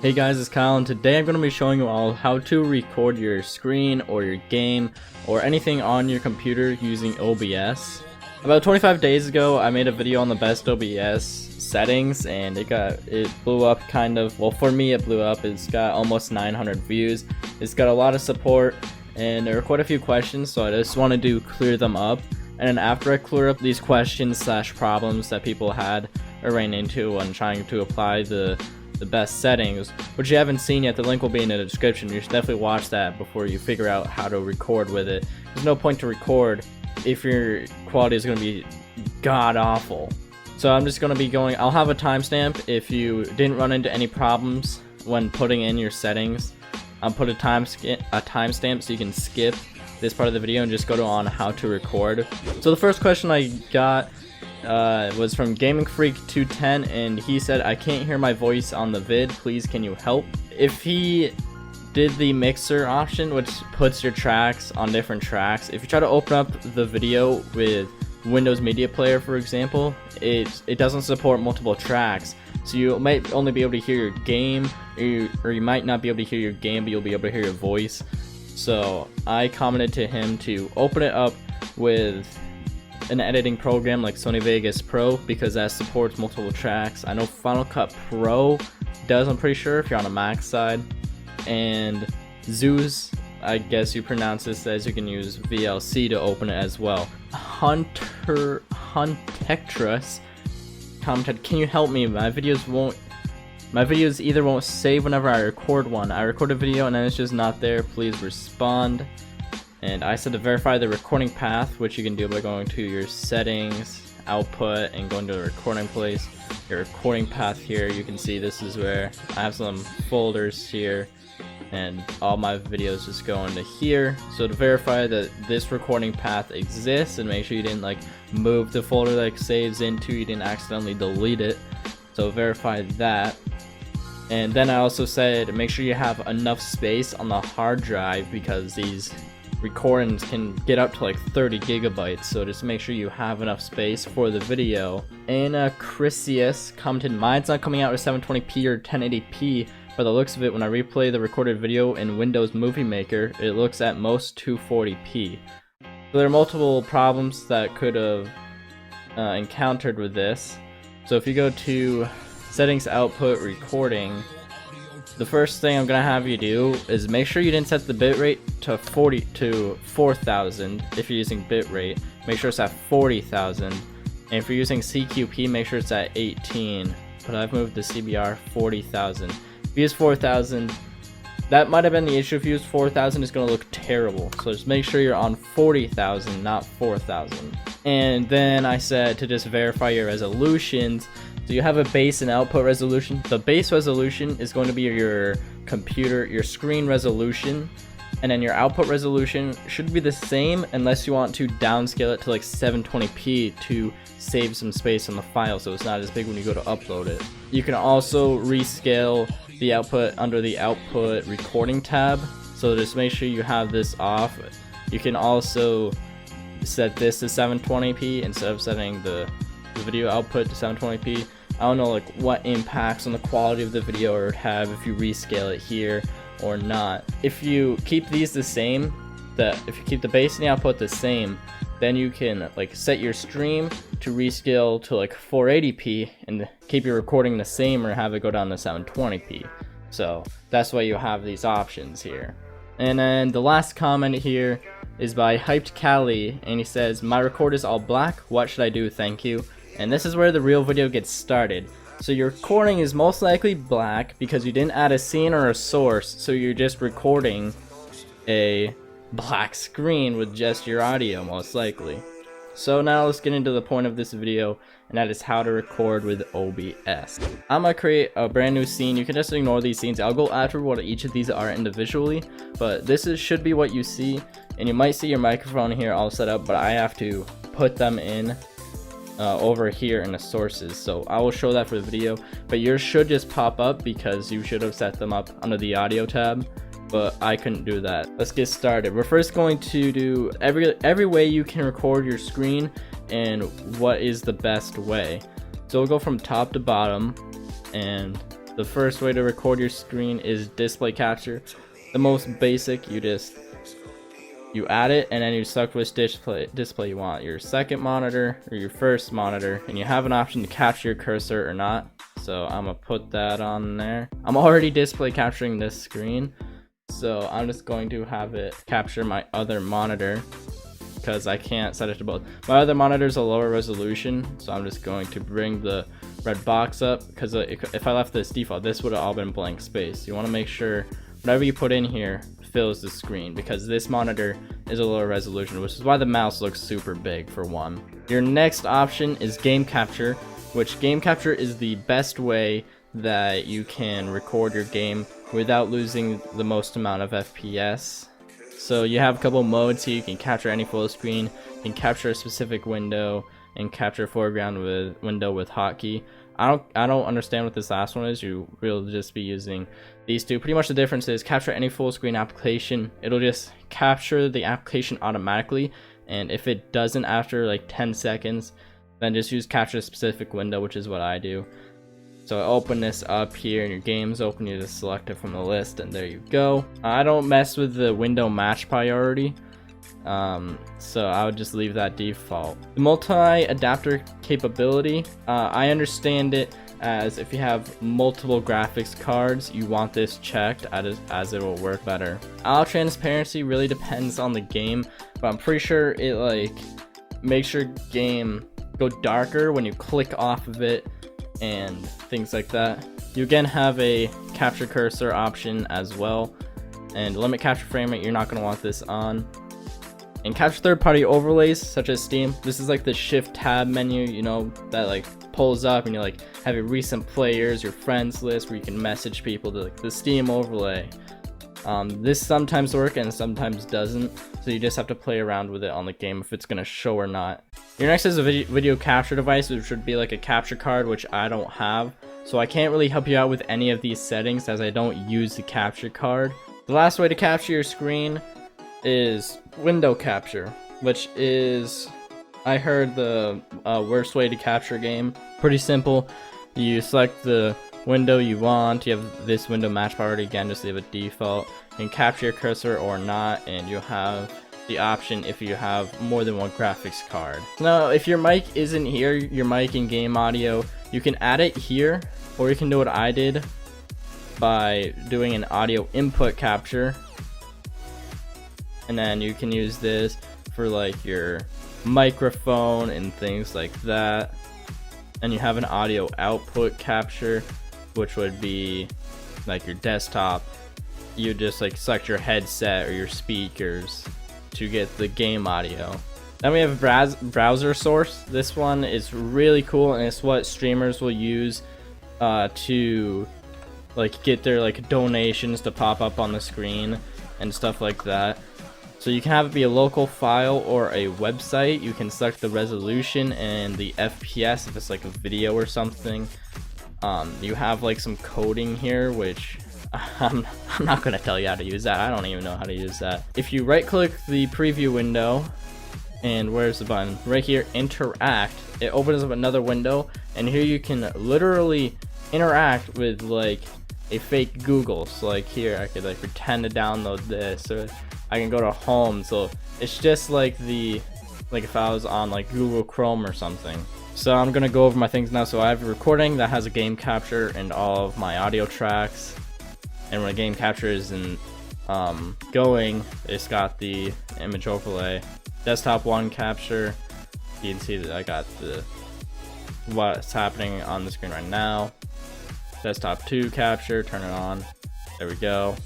Hey guys, it's Kyle, and today I'm going to be showing you all how to record your screen or your game or anything on your computer using OBS. About 25 days ago, I made a video on the best OBS settings, and it blew up kind of. Well, for me it blew up. It's got almost 900 views. It's got a lot of support, and there are quite a few questions, so I just wanted to clear them up. And then after I clear up these questions / problems that people had or ran into when trying to apply the best settings, which you haven't seen yet, the link will be in the description. You should definitely watch that before you figure out how to record with it. There's no point to record if your quality is going to be god awful. So I'm just going to be going, I'll have a timestamp if you didn't run into any problems when putting in your settings. I'll put a timestamp so you can skip this part of the video and just go to on how to record. So the first question I got was from Gaming Freak 210, and he said, I can't hear my voice on the vid, please can you help? If he did the mixer option, which puts your tracks on different tracks, if you try to open up the video with Windows Media Player, for example, it doesn't support multiple tracks, so you might only be able to hear your game, or you might not be able to hear your game, but you'll be able to hear your voice. So I commented to him to open it up with an editing program like Sony Vegas Pro, because that supports multiple tracks. I know Final Cut Pro does, I'm pretty sure, if you're on a Mac side. And Zeus, I guess you pronounce this as, you can use VLC to open it as well. Huntectrus commented, can you help me? My videos either won't save whenever I record one. I record a video and then it's just not there. Please respond. And I said to verify the recording path, which you can do by going to your settings, output, and going to the recording place. Your recording path here, you can see this is where I have some folders here, and all my videos just go into here. So to verify that this recording path exists, and make sure you didn't move the folder that it saves into, you didn't accidentally delete it. So verify that. And then I also said make sure you have enough space on the hard drive, because these recordings can get up to 30 gigabytes, so just make sure you have enough space for the video. And Chrysius commented, mine's not coming out with 720p or 1080p. By the looks of it, when I replay the recorded video in Windows Movie Maker, it looks at most 240p. So there are multiple problems that could have encountered with this. So if you go to settings, output, recording, the first thing I'm gonna have you do is make sure you didn't set the bitrate to 4000. If you're using bitrate, make sure it's at 40,000. And if you're using CQP, make sure it's at 18. But I've moved the CBR 40,000. If you use 4,000, that might have been the issue. If you use 4,000, it's gonna look terrible. So just make sure you're on 40,000, not 4,000. And then I said to just verify your resolutions. So you have a base and output resolution. The base resolution is going to be your screen resolution, and then your output resolution should be the same unless you want to downscale it to 720p to save some space on the file so it's not as big when you go to upload it. You can also rescale the output under the output recording tab, so just make sure you have this off. You can also set this to 720p instead of setting the video output to 720p. I don't know what impacts on the quality of the video it would have if you rescale it here or not. If you keep these the same, if you keep the base and the output the same, then you can set your stream to rescale to 480p and keep your recording the same, or have it go down to 720p. So that's why you have these options here. And then the last comment here is by Hyped Cali, and he says, my record is all black, what should I do, thank you? And this is where the real video gets started. So your recording is most likely black because you didn't add a scene or a source, so you're just recording a black screen with just your audio, most likely. So now let's get into the point of this video, and that is how to record with OBS. I'm gonna create a brand new scene. You can just ignore these scenes. I'll go after what each of these are individually, but this should be what you see, and you might see your microphone here all set up, but I have to put them in over here in the sources, so I will show that for the video, but yours should just pop up because you should have set them up under the audio tab, but I couldn't do that. Let's get started. We're first going to do every way you can record your screen and what is the best way. So we'll go from top to bottom, and The first way to record your screen is display capture. The most basic, you add it and then you select which display you want, your second monitor or your first monitor, and you have an option to capture your cursor or not. So I'm gonna put that on there. I'm already display capturing this screen, so I'm just going to have it capture my other monitor because I can't set it to both. My other monitor is a lower resolution, so I'm just going to bring the red box up because if I left this default, this would have all been blank space. You want to make sure whatever you put in here fills the screen because this monitor is a lower resolution, which is why the mouse looks super big for one. Your next option is game capture, which game capture is the best way that you can record your game without losing the most amount of FPS. So you have a couple modes here. You can capture any full screen, you can capture a specific window, and capture foreground window with hotkey. I don't understand what this last one is. You will just be using these two. Pretty much the difference is capture any full screen application. It'll just capture the application automatically, and if it doesn't after like 10 seconds, then just use capture a specific window, which is what I do. So I open this up here and your game's open, you just select it from the list and there you go. I don't mess with the window match priority. So I would just leave that default. The multi-adapter capability, I understand it as if you have multiple graphics cards, you want this checked as it will work better. Auto transparency really depends on the game, but I'm pretty sure it like makes your game go darker when you click off of it and things like that. You again have a capture cursor option as well, and limit capture frame rate, you're not going to want this on. And capture third-party overlays such as Steam. This is like the shift tab menu, you know, that like pulls up and you like have your recent players, your friends list where you can message people to like the Steam overlay. This sometimes works and sometimes doesn't, so you just have to play around with it on the game if it's gonna show or not. Your next is a video capture device, which would be like a capture card, which I don't have, so I can't really help you out with any of these settings as I don't use the capture card. The last way to capture your screen is window capture, which is, I heard, the worst way to capture a game. Pretty simple. You select the window you want, you have this window match priority, again just leave it default, and capture your cursor or not, and you have the option if you have more than one graphics card. Now if your mic isn't here, your mic in game audio, you can add it here, or you can do what I did by doing an audio input capture, and then you can use this for like your microphone and things like that. And you have an audio output capture, which would be like your desktop. You just like select your headset or your speakers to get the game audio. Then we have a browser source. This one is really cool, and it's what streamers will use to like get their like donations to pop up on the screen and stuff like that. So you can have it be a local file or a website. You can select the resolution and the FPS if it's like a video or something. You have like some coding here, which I'm not gonna tell you how to use that. I don't even know how to use that. If you right click the preview window, and where's the button? Right here, interact. It opens up another window, and here you can literally interact with like a fake Google. So like here, I could like pretend to download this, or I can go to home. So it's just like if I was on like Google Chrome or something. So I'm gonna go over my things now. So I have a recording that has a game capture and all of my audio tracks. And when a game capture is in going, it's got the image overlay. Desktop 1 capture, you can see that I got what's happening on the screen right now. Desktop 2 capture, turn it on. There we go.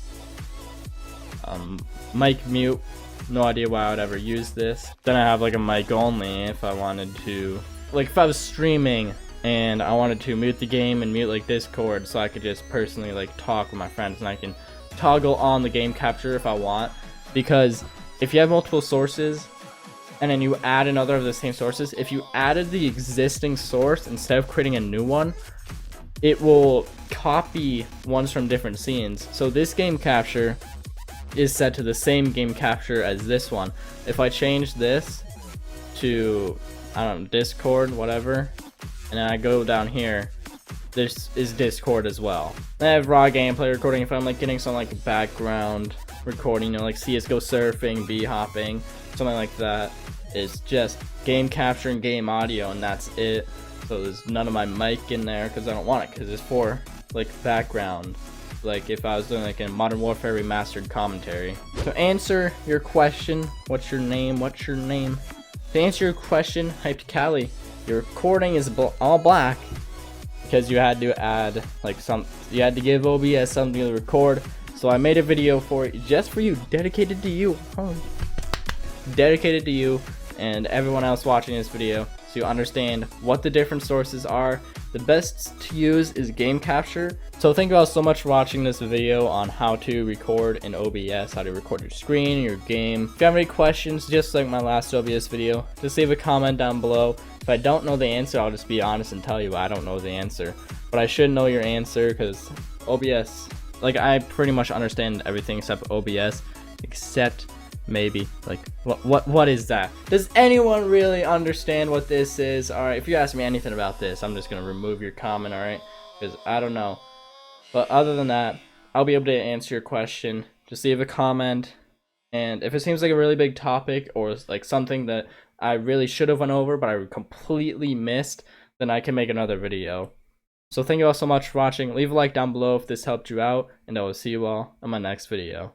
Mic mute, no idea why I would ever use this. Then I have like a mic only if I wanted to, like if I was streaming and I wanted to mute the game and mute like Discord, so I could just personally like talk with my friends, and I can toggle on the game capture if I want. Because if you have multiple sources and then you add another of the same sources, if you added the existing source instead of creating a new one, it will copy ones from different scenes. So this game capture is set to the same game capture as this one. If I change this to, I don't know, Discord, whatever, and then I go down here this is Discord as well. I have raw gameplay recording if I'm like getting some like background recording, you know, like CSGO surfing, bee hopping, something like that. It's just game capture and game audio, and that's it. So there's none of my mic in there because I don't want it, because it's for like background. Like if I was doing like a Modern Warfare remastered commentary. To answer your question, what's your name? What's your name? To answer your question, Hyped Cali, your recording is all black because you had to add like you had to give OBS something to record. So I made a video for it just for you, dedicated to you, dedicated to you and everyone else watching this video, so you understand what the different sources are. The best to use is game capture. So thank you all so much for watching this video on how to record in OBS, how to record your screen, your game. If you have any questions, just like my last OBS video, just leave a comment down below. If I don't know the answer, I'll just be honest and tell you I don't know the answer. But I should know your answer because OBS, like I pretty much understand everything except OBS, except maybe like what is that? Does anyone really understand what this is? All right, if you ask me anything about this, I'm just gonna remove your comment, all right, because I don't know. But other than that, I'll be able to answer your question. Just leave a comment, and if it seems like a really big topic or like something that I really should have went over but I completely missed, then I can make another video. So thank you all so much for watching. Leave a like down below if this helped you out, and I will see you all in my next video.